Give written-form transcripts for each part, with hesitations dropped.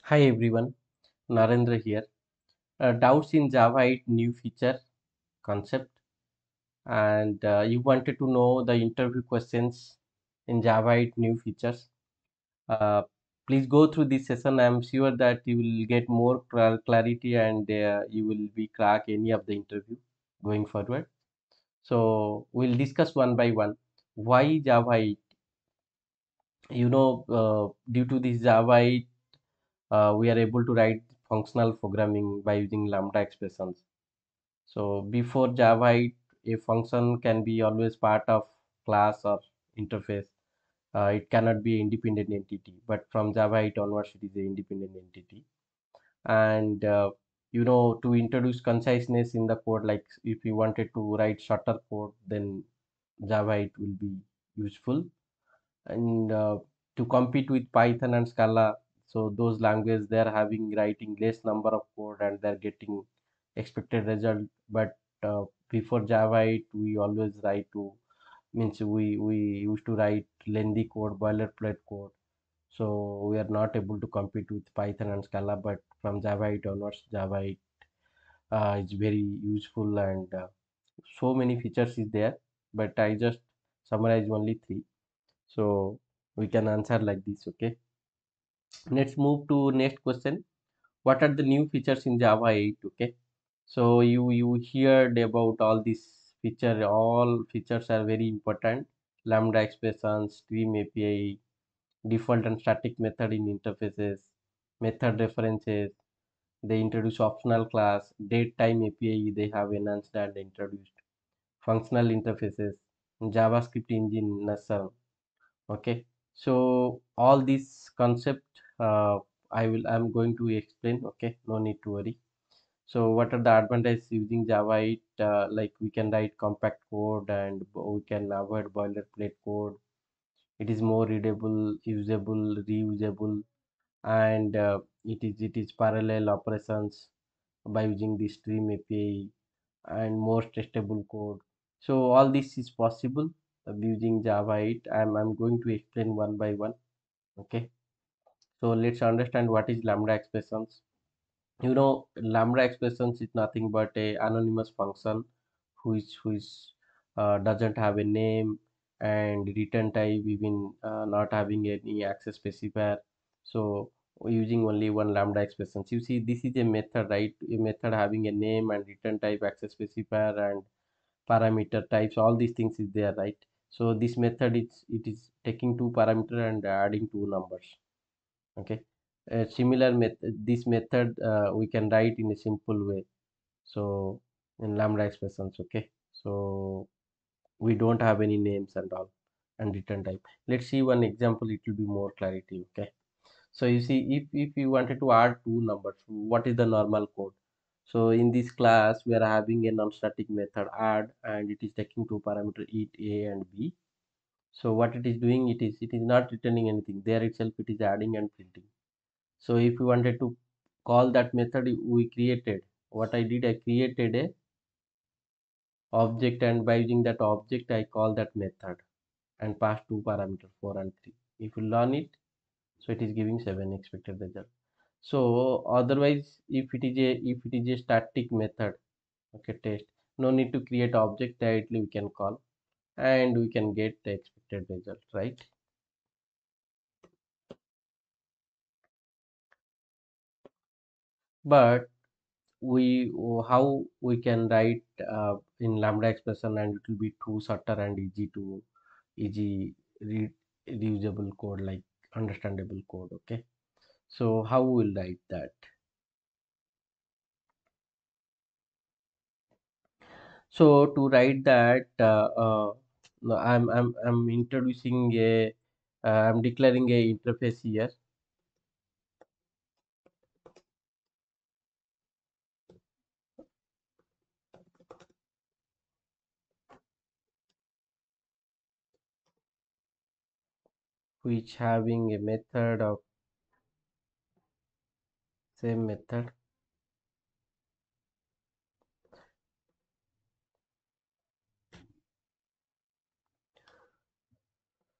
Hi everyone, Narendra here. Doubts in Java 8 new feature concept, and you wanted to know the interview questions in Java 8 new features. Uh, Please go through this session. I'm sure that you will get more clarity and you will be crack any of the interview going forward. So we'll discuss one by one. Why Java 8? Due to this Java 8, we are able to write functional programming by using lambda expressions. So before Java, a function can be always part of class or interface. It cannot be an independent entity. But from Java 8 onwards, it is an independent entity. And to introduce conciseness in the code, like if you wanted to write shorter code, then Java 8 will be useful. And to compete with Python and Scala, so those languages they are having writing less number of code and they're getting expected result. But before Java 8, we always write to means we used to write lengthy code, boilerplate code. So we are not able to compete with Python and Scala. But from Java 8 onwards, Java 8 is very useful and so many features is there. But I just summarize only three. So we can answer like this. Okay, let's move to next question. What are the new features in Java 8? Okay, so you heard about all these feature. All features are very important. Lambda expressions, stream API, default and static method in interfaces, method references. They introduce optional class, date time API. They have enhanced and introduced functional interfaces, JavaScript engine, Nasa. Okay, so all this concept I'm going to explain. Okay, no need to worry. So what are the advantages using Java 8? Like we can write compact code and we can avoid boilerplate code. It is more readable, usable, reusable, and it is parallel operations by using the stream API and more testable code. So all this is possible using Java 8. I'm going to explain one by one. Okay, so let's understand what is lambda expressions. Lambda expressions is nothing but a anonymous function who is doesn't have a name and return type, even not having any access specifier. So using only one lambda expressions, you see this is a method, right? A method having a name and return type, access specifier and parameter types, all these things is there, right? So this method it is taking two parameter and adding two numbers. Okay, a similar method, this method we can write in a simple way. So in lambda expressions. Okay, so we don't have any names and all and return type. Let's see one example, it will be more clarity. Okay, so you see, if you wanted to add two numbers, what is the normal code? So in this class we are having a non-static method add, and it is taking two parameter int a and b. So what it is doing, it is not returning anything there itself, it is adding and printing. So if you wanted to call that method, we created, what I did, I created a object, and by using that object I call that method and pass two parameters 4 and 3. If you learn it, so it is giving 7 expected result. So otherwise, if it is a static method, okay, test, no need to create object, directly we can call and we can get the expected result, right? But we how we can write in lambda expression, and it will be too shorter and easy reusable code, like understandable code. Okay, so how we will write that? So to write that, no, I'm introducing a I'm declaring a interface here, which having a method of same method.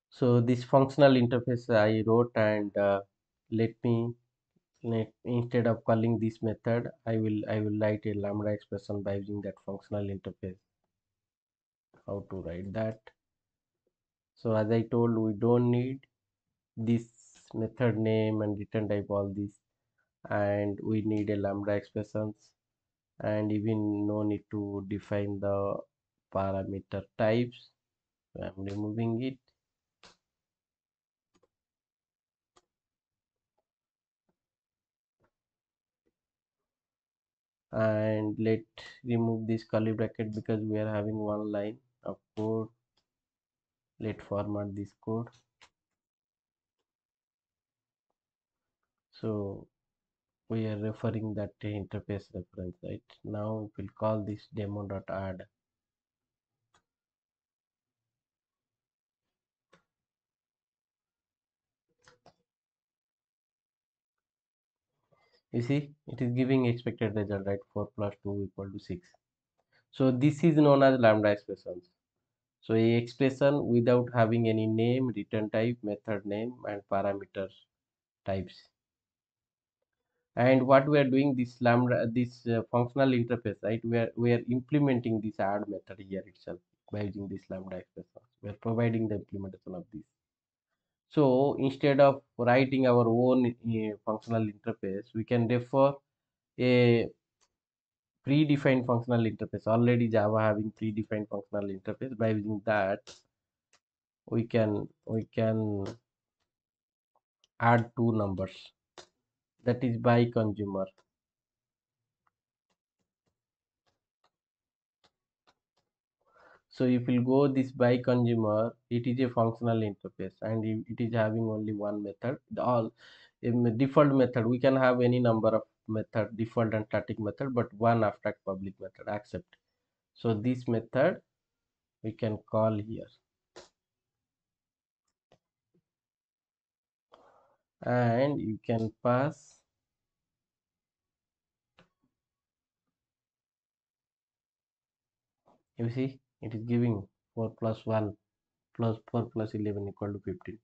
So this functional interface I wrote, and let me Instead of calling this method, I will write a lambda expression by using that functional interface. How to write that? So as I told, we don't need this method name and return type, all this, and we need a lambda expressions, and even no need to define the parameter types. So I'm removing it. And let remove this curly bracket because we are having one line of code. Let format this code. So we are referring that interface reference, right? Now we'll call this demo.add. You see, it is giving expected result, right? 4 plus 2 equal to 6. So this is known as lambda expressions. So a expression without having any name, return type, method name, and parameter types. And what we are doing, this lambda, this functional interface, right? We are implementing this add method here itself by using this lambda expression. We are providing the implementation of this. So instead of writing our own functional interface, we can refer a predefined functional interface. Already Java having predefined functional interface. By using that, we can add two numbers. That is by consumer. So if you go this by consumer, it is a functional interface and it is having only one method. All in default method, we can have any number of method, default and static method, but one abstract public method accept. So this method we can call here, and you can pass. You see, it is giving 4 plus 1 plus 4 plus 11 equal to 15.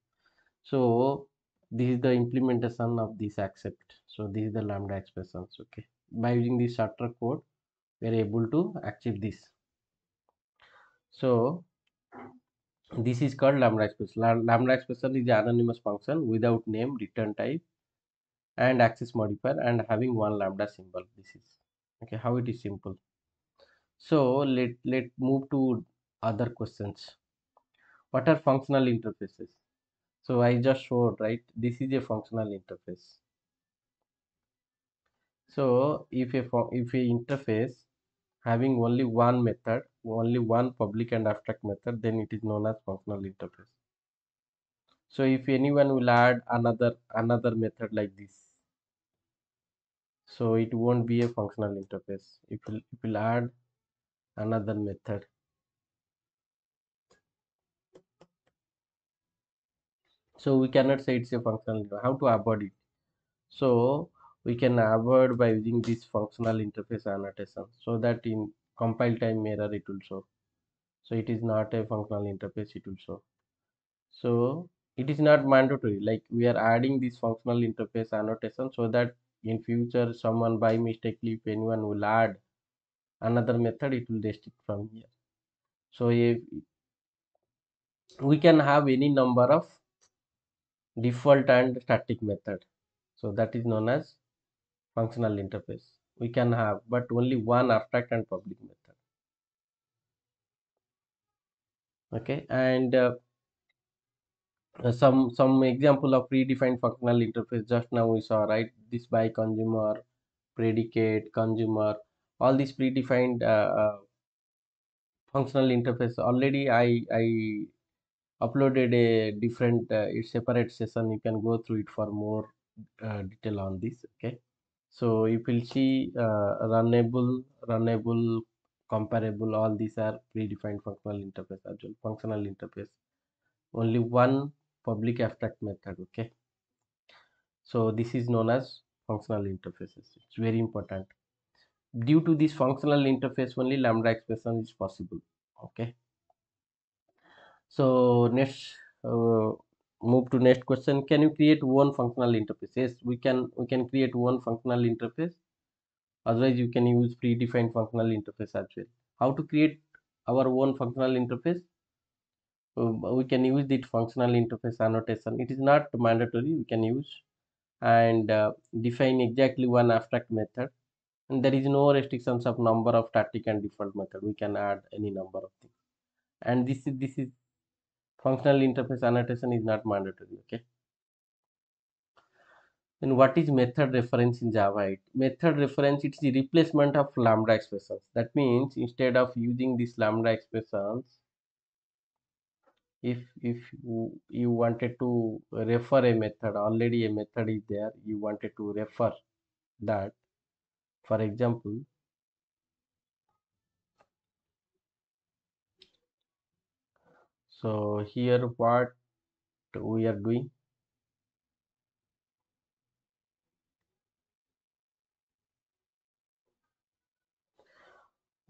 So this is the implementation of this accept. So this is the lambda expressions. Okay, by using this shorter code, we are able to achieve this. So this is called lambda expression. Lambda expression is an anonymous function without name, return type, and access modifier, and having one lambda symbol. This is okay. How it is simple. So let move to other questions. What are functional interfaces? So I just showed, right? This is a functional interface. So if a interface having only one method, only one public and abstract method, then it is known as functional interface. So if anyone will add another method like this, so it won't be a functional interface. If will add another method, so we cannot say it's a functional. How to avoid it? So we can avoid by using this functional interface annotation, so that in compile time error it will show. So it is not a functional interface, it will show. So it is not mandatory, like we are adding this functional interface annotation so that in future someone by mistakenly, if anyone will add another method, it will restrict from here. So if we can have any number of default and static method, so that is known as functional interface. We can have but only one abstract and public method. Okay, and some example of predefined functional interface just now we saw, right? This by consumer, predicate, consumer, all these predefined functional interface. Already I uploaded a different separate session. You can go through it for more detail on this. Okay, so you will see runnable, comparable, all these are predefined functional interface as well. Functional interface, only one public abstract method. Okay, so this is known as functional interfaces. It's very important. Due to this functional interface only lambda expression is possible. Okay, so next, uh, move to next question. Can you create one functional interface? Yes, we can create one functional interface. Otherwise you can use predefined functional interface as well. How to create our own functional interface? We can use the functional interface annotation. It is not mandatory, we can use, and define exactly one abstract method, and there is no restrictions of number of static and default method. We can add any number of things, and this is functional interface annotation is not mandatory. Okay. Then what is method reference in Java 8? Method reference, it's the replacement of lambda expressions. That means instead of using these lambda expressions, if you wanted to refer a method, already a method is there, you wanted to refer that. For example, so here what we are doing,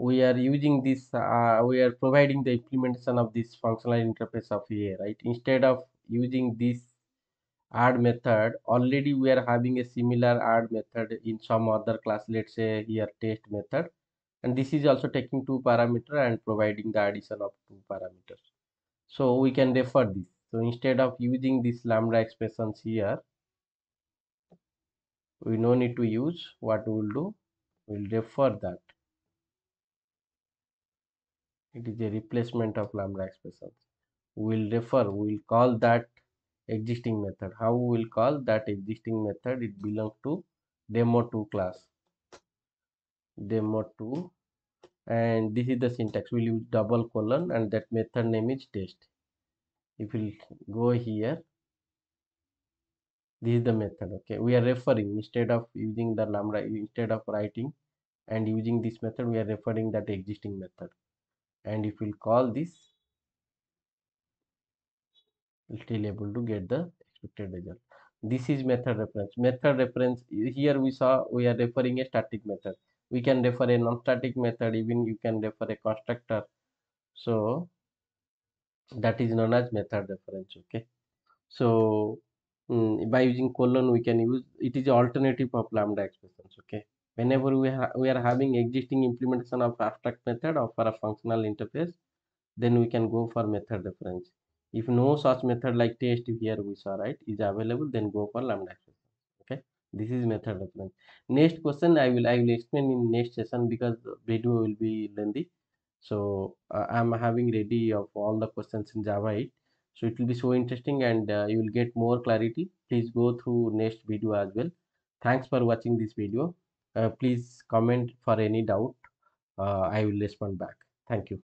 we are using this, we are providing the implementation of this functional interface of here, right? Instead of using this add method, already we are having a similar add method in some other class, let's say here test method, and this is also taking two parameter and providing the addition of two parameters. So we can refer this. So instead of using this lambda expressions here, we no need to use. What we will do, we will refer that. It is a replacement of lambda expressions. We will refer, we will call that existing method. How we will call that existing method? It belongs to demo2 class, demo2, and this is the syntax. We'll use double colon and that method name is test. If we go here, this is the method. Okay, we are referring, instead of using the lambda, instead of writing and using this method, we are referring that existing method, and if we'll call this, we'll still able to get the expected result. This is method reference. Method reference, here we saw we are referring a static method. We can refer a non-static method, even you can refer a constructor. So that is known as method reference. Okay. So by using colon, we can use, it is alternative of lambda expressions. Okay. Whenever we are having existing implementation of abstract method or for a functional interface, then we can go for method reference. If no such method like test here we saw, right, is available, then go for lambda expression. Okay. This is method reference. Next question I will explain in next session because the video will be lengthy. So I'm having ready of all the questions in Java 8. So it will be so interesting, and you will get more clarity. Please go through next video as well. Thanks for watching this video. Please comment for any doubt. I will respond back. Thank you.